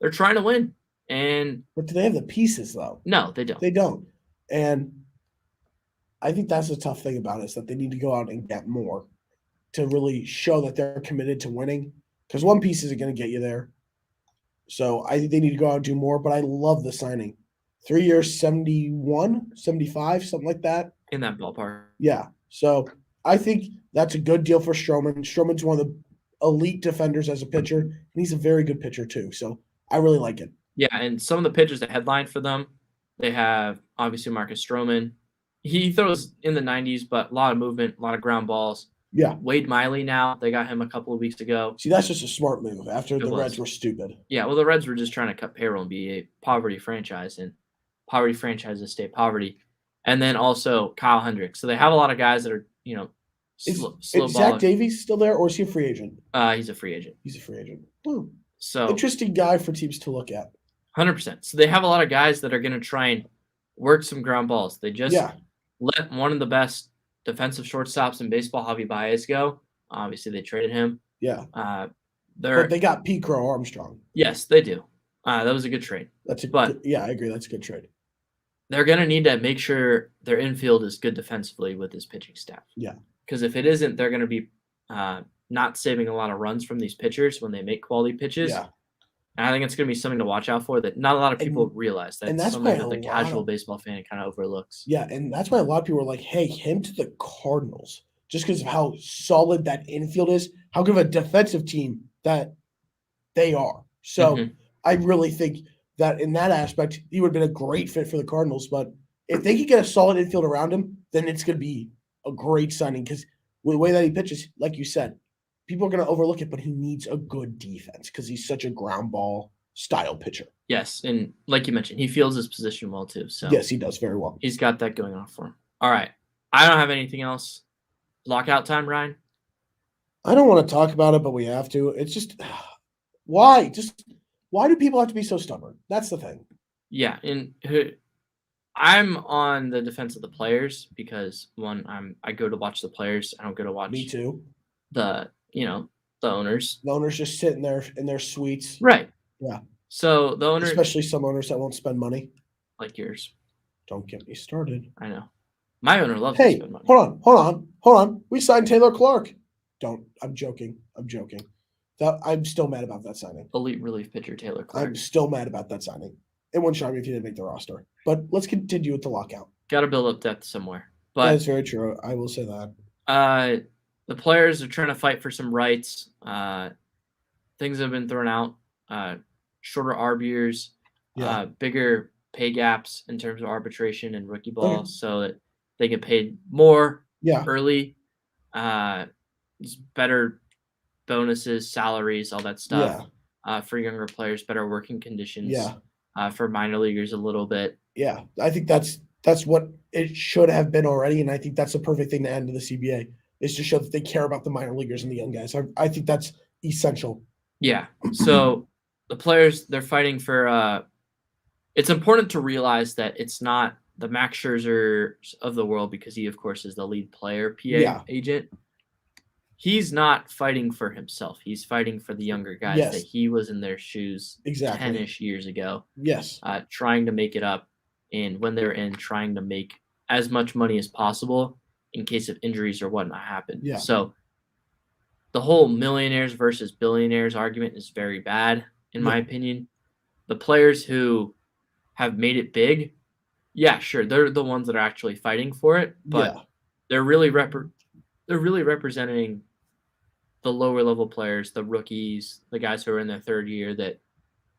They're trying to win. But do they have the pieces, though? No, they don't. They don't. And I think that's the tough thing about it, is that they need to go out and get more to really show that they're committed to winning. Because one piece isn't going to get you there. So I think they need to go out and do more. But I love the signing. 3 years, 71, 75, something like that. In that ballpark. Yeah. So I think that's a good deal for Stroman. Stroman's one of the elite defenders as a pitcher, and he's a very good pitcher too. So I really like it. Yeah, and some of the pitchers that headline for them, they have obviously Marcus Stroman. He throws in the 90s, but a lot of movement, a lot of ground balls. Yeah. Wade Miley now, they got him a couple of weeks ago. See, that's just a smart move after the Reds were stupid. Yeah, well, the Reds were just trying to cut payroll and be a poverty franchise, and poverty franchises stay poverty. And then also Kyle Hendricks. So they have a lot of guys that are, slow is Zach Davies still there, or is he a free agent? He's a free agent. He's a free agent. So interesting guy for teams to look at. 100%. So they have a lot of guys that are going to try and work some ground balls. They just let one of the best defensive shortstops in baseball, Javi Baez, go. Obviously, they traded him. Yeah. But they got Pete Crow Armstrong. Yes, they do. That was a good trade. I agree. That's a good trade. They're going to need to make sure their infield is good defensively with this pitching staff. Yeah. Because if it isn't, they're going to be not saving a lot of runs from these pitchers when they make quality pitches. Yeah. And I think it's going to be something to watch out for that not a lot of people realize. That's something that the casual baseball fan kind of overlooks. Yeah, and that's why a lot of people are like, hey, him to the Cardinals, just because of how solid that infield is, how good of a defensive team that they are. So I really think that in that aspect, he would have been a great fit for the Cardinals. But if they could get a solid infield around him, then it's going to be a great signing, because with the way that he pitches, like you said, people are going to overlook it, but he needs a good defense because he's such a ground ball style pitcher. Yes, and like you mentioned, he feels his position well too. So yes, he does very well. He's got that going on for him. All right. I don't have anything else. Lockout time, Ryan? I don't want to talk about it, but we have to. It's just why? Why do people have to be so stubborn? That's the thing. Yeah, and I'm on the defense of the players because I go to watch the players. I don't go to watch. Me too. The owners. The owners just sitting there in their suites. Right. Yeah. So the owners, especially some owners that won't spend money. Like yours. Don't get me started. I know. My owner loves to spend money. Hold on. We signed Taylor Clark. I'm joking. I'm still mad about that signing. Elite relief pitcher Taylor Clark. I'm still mad about that signing. It wouldn't shock me if he didn't make the roster. But let's continue with the lockout. Got to build up depth somewhere. But that's very true. I will say that. The players are trying to fight for some rights. Things have been thrown out. Shorter arb years, bigger pay gaps in terms of arbitration and rookie ball, so that they get paid more early. Better bonuses, salaries, all that stuff for younger players. Better working conditions. For minor leaguers a little bit. Yeah, I think that's what it should have been already, and I think that's the perfect thing to add to the CBA. Is to show that they care about the minor leaguers and the young guys. I think that's essential. Yeah. So the players, they're fighting for it's important to realize that it's not the Max Scherzers of the world because he, of course, is the lead player PA Yeah. agent. He's not fighting for himself. He's fighting for the younger guys that Yes. he was in their shoes Exactly. 10-ish years ago, Yes. trying to make it up. And when they're in, trying to make as much money as possible in case of injuries or whatnot happen. Yeah. So the whole millionaires versus billionaires argument is very bad, in my Yeah. opinion. The players who have made it big, yeah, sure, they're the ones that are actually fighting for it, but Yeah. they're really representing the lower level players, the rookies, the guys who are in their third year that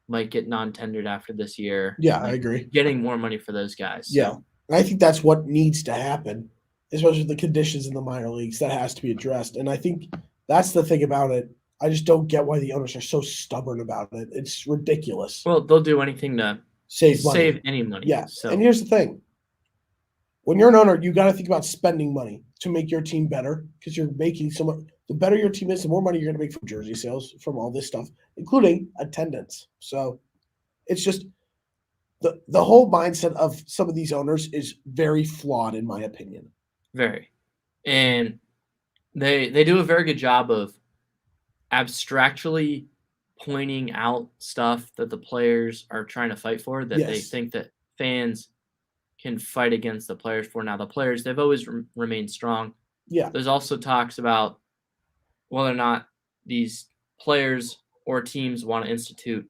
might get non-tendered after this year, Yeah, I like agree. getting more money for those guys. Yeah. So And I think that's what needs to happen, especially with the conditions in the minor leagues. That has to be addressed. And I think that's the thing about it. I just don't get why the owners are so stubborn about it. It's ridiculous. well, they'll do anything to Save money. save any money. Yeah. So And here's the thing. When you're an owner, you got to think about spending money to make your team better because you're making so much. The better your team is, the more money you're going to make from jersey sales, from all this stuff, including attendance. So it's just the whole mindset of some of these owners is very flawed, in my opinion. very. And they do a very good job of abstractly pointing out stuff that the players are trying to fight for that they Yes. think that fans can fight against the players for. Now the players, they've always remained strong. Yeah. There's also talks about whether or not these players or teams want to institute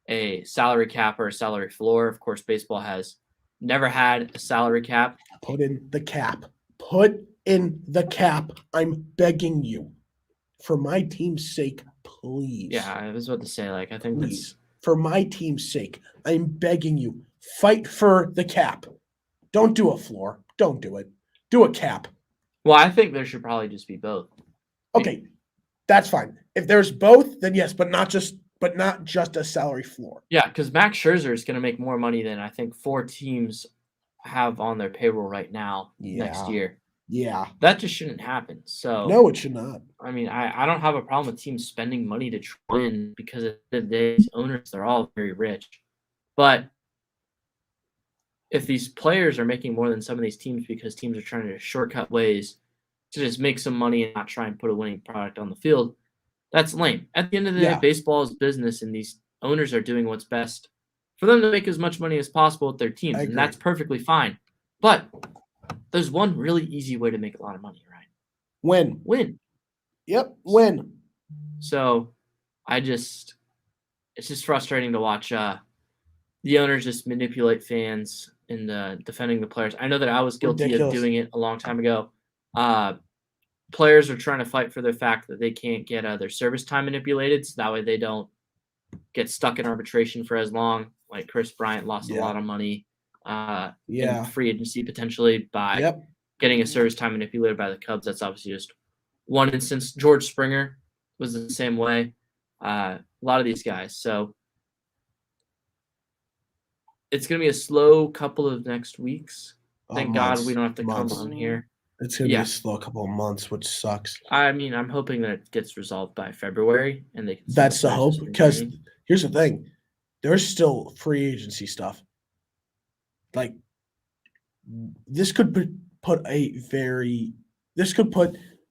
a salary cap or a salary floor. Of course, baseball has never had a salary cap. Put in the cap. Put in the cap. I'm begging you. For my team's sake, please. Yeah, I was about to say, like, I think Please. that's For my team's sake, I'm begging you. Fight for the cap. Don't do a floor. Don't do it. Do a cap. well, I think there should probably just be both. Okay, that's fine. If there's both, then yes, but not just a salary floor. Yeah, because Max Scherzer is going to make more money than I think 4 teams have on their payroll right now next Yeah. year. Yeah. That just shouldn't happen. So No, it should not. I mean, I don't have a problem with teams spending money to win because at the end of the day, these owners, they're all very rich. But if these players are making more than some of these teams because teams are trying to shortcut ways to just make some money and not try and put a winning product on the field, that's lame. At the end of the day, Yeah. baseball is business, and these owners are doing what's best for them to make as much money as possible with their teams, I and agree. that's perfectly fine. But there's one really easy way to make a lot of money, right? Win. Yep, win. So it's just frustrating to watch the owners just manipulate fans in defending the players. I know that I was guilty Ridiculous. of doing it a long time ago. Players are trying to fight for the fact that they can't get their service time manipulated, so that way they don't get stuck in arbitration for as long. Like Chris Bryant lost a Yeah. lot of money in Yeah. free agency potentially by Yep. getting a service time manipulated by the Cubs. That's obviously just one instance. George Springer was the same way. A lot of these guys. So it's going to be a slow couple of next weeks. Thank God we don't have to come on here. It's going to be Yeah. a slow couple of months, which sucks. I mean, I'm hoping that it gets resolved by February and they can That's the players hope to spring because training. here's the thing. There's still free agency stuff. Like this could put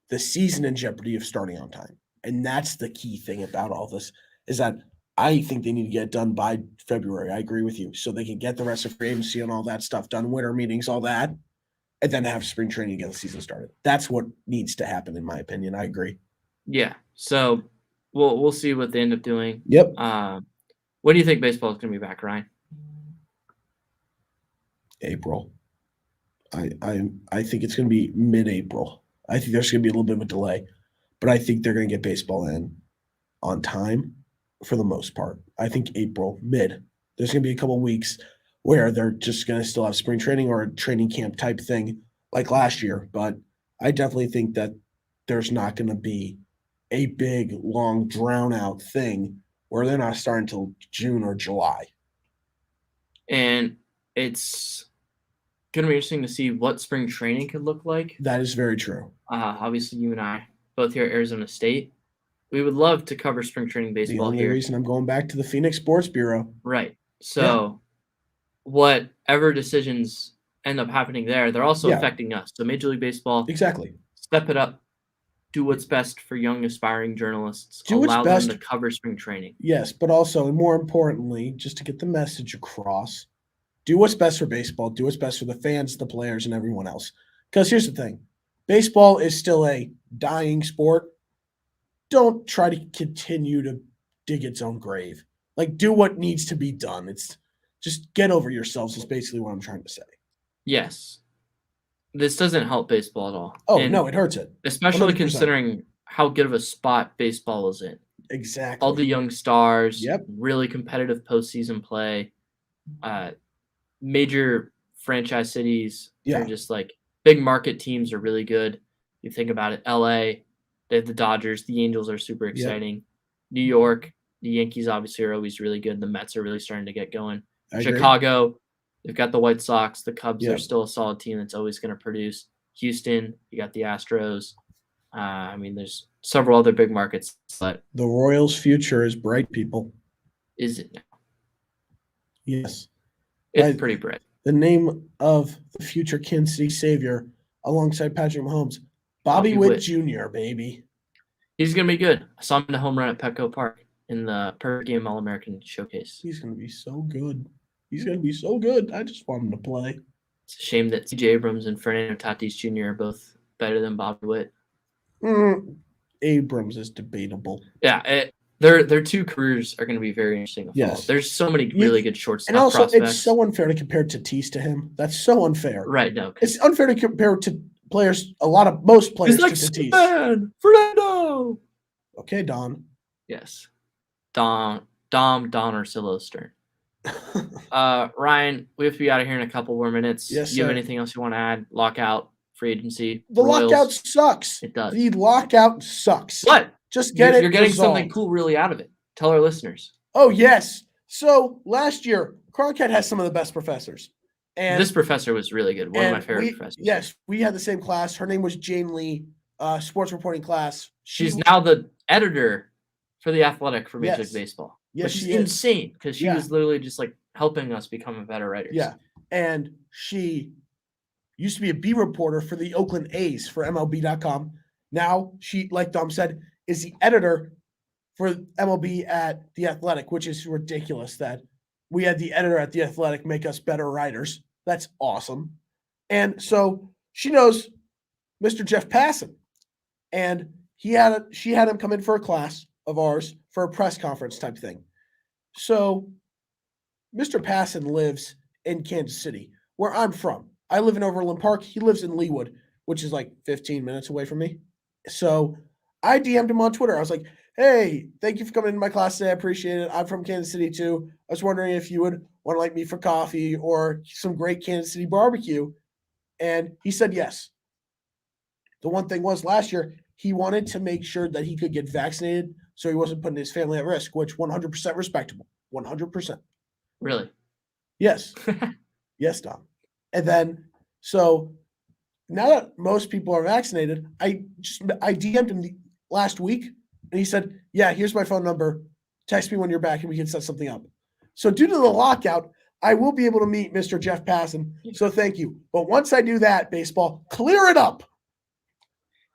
the season in jeopardy of starting on time. And that's the key thing about all this is that I think they need to get it done by February. I agree with you. So they can get the rest of free agency and all that stuff done, winter meetings, all that, and then have spring training and get the season started. That's what needs to happen, in my opinion. I agree. Yeah. So we'll see what they end up doing. Yep. When do you think baseball is going to be back, Ryan? April. I think it's going to be mid-April. I think there's going to be a little bit of a delay, but I think they're going to get baseball in on time for the most part. I think April, mid. There's going to be a couple of weeks where they're just going to still have spring training or a training camp type thing like last year, but I definitely think that there's not going to be a big, long, drawn-out thing where they're not starting until June or July. And it's going to be interesting to see what spring training could look like. That is very true. Obviously, you and I both here at Arizona State. we would love to cover spring training The baseball only here. reason I'm going back to the Phoenix Sports Bureau. Right. So whatever decisions end up happening there, they're also affecting us. So Major League Baseball, Exactly. step it up. Do what's best for young aspiring journalists. Do what's Allow best. them to cover spring training. Yes, but also, and more importantly, just to get the message across, do what's best for baseball. Do what's best for the fans, the players, and everyone else. Because here's the thing. Baseball is still a dying sport. Don't try to continue to dig its own grave. Like, do what needs to be done. It's just get over yourselves is basically what I'm trying to say. Yes. This doesn't help baseball at all. Oh, And no, it hurts it. especially 100%. considering how good of a spot baseball is in. Exactly. All the young stars, Yep. really competitive postseason play, major franchise cities are just like big market teams are really good. You think about it, LA, they have the Dodgers, the Angels are super exciting. New York, the Yankees obviously are always really good. The Mets are really starting to get going. Chicago, they've got the White Sox, the Cubs are still a solid team that's always going to produce. Houston, you got the Astros. I mean, there's several other big markets, but the Royals' future is bright, people. Is it now? Yes. It's pretty bright. The name of the future Kansas City savior alongside Patrick Mahomes, Bobby Witt Jr., baby. He's going to be good. I saw him in a home run at Petco Park in the Per Game All-American Showcase. He's going to be so good. He's going to be so good. I just want him to play. It's a shame that C.J. Abrams and Fernando Tatis Jr. are both better than Bobby Witt. Abrams is debatable. Yeah, their two careers are going to be very interesting. Yes. There's so many really good shortstop and also, prospects. It's so unfair to compare Tatis to him. That's so unfair. Right, no. It's unfair to compare to players, most players He's like, to Tatis. Man, Fernando! Okay, Don. Yes. Don Orsillo Stern. Ryan, we have to be out of here in a couple more minutes. Yes, you have anything else you want to add? Lockout, free agency, the Royals? Lockout sucks. It does. The lockout sucks. But just get it. You're getting resolved. something cool really out of it. Tell our listeners. Oh, yes. So last year, Cronkite has some of the best professors. And this professor was really good. One of my favorite professors. Yes, we had the same class. Her name was Jane Lee, sports reporting class. She's now the editor for The Athletic for Major League Baseball. Yes, which is insane because she was literally just like helping us become better writers. Yeah, and she used to be a beat reporter for the Oakland A's for MLB.com. Now she, like Dom said, is the editor for MLB at The Athletic, which is ridiculous that we had the editor at The Athletic make us better writers. That's awesome. And so she knows Mr. Jeff Passan. And she had him come in for a class of ours for a press conference type thing. So Mr. Passan lives in Kansas City, where I'm from. I live in Overland Park. He lives in Leawood, which is like 15 minutes away from me. So I DM'd him on Twitter. I was like, hey, thank you for coming into my class today. I appreciate it. I'm from Kansas City too. I was wondering if you would want to like me for coffee or some great Kansas City barbecue. And he said yes. The one thing was last year, he wanted to make sure that he could get vaccinated so he wasn't putting his family at risk, which 100% respectable. 100%. Really? Yes. Yes, Dom. And then, so now that most people are vaccinated, I DM'd him last week and he said, yeah, here's my phone number. Text me when you're back and we can set something up. So due to the lockout, I will be able to meet Mr. Jeff Passan. So thank you. But once I do that, baseball, clear it up.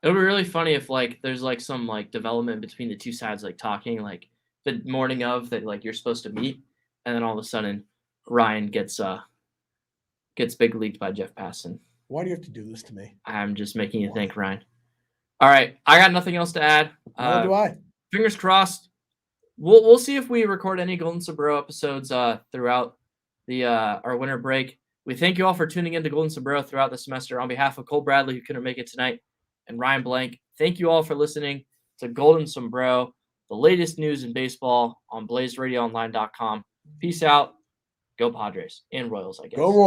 It'll be really funny if like there's like some like development between the two sides like talking like the morning of that like you're supposed to meet, and then all of a sudden Ryan gets big leagued by Jeff Passan. Why do you have to do this to me? I'm just making you think, Ryan. All right, I got nothing else to add. Nor do I. Fingers crossed. We'll see if we record any Golden Sombrero episodes throughout the our winter break. We thank you all for tuning in to Golden Sombrero throughout the semester. On behalf of Cole Bradley, who couldn't make it tonight, and Ryan Blank, thank you all for listening to Golden Sombrero, the latest news in baseball on BlazeRadioOnline.com. Peace out. Go Padres and Royals, I guess. Go Royals.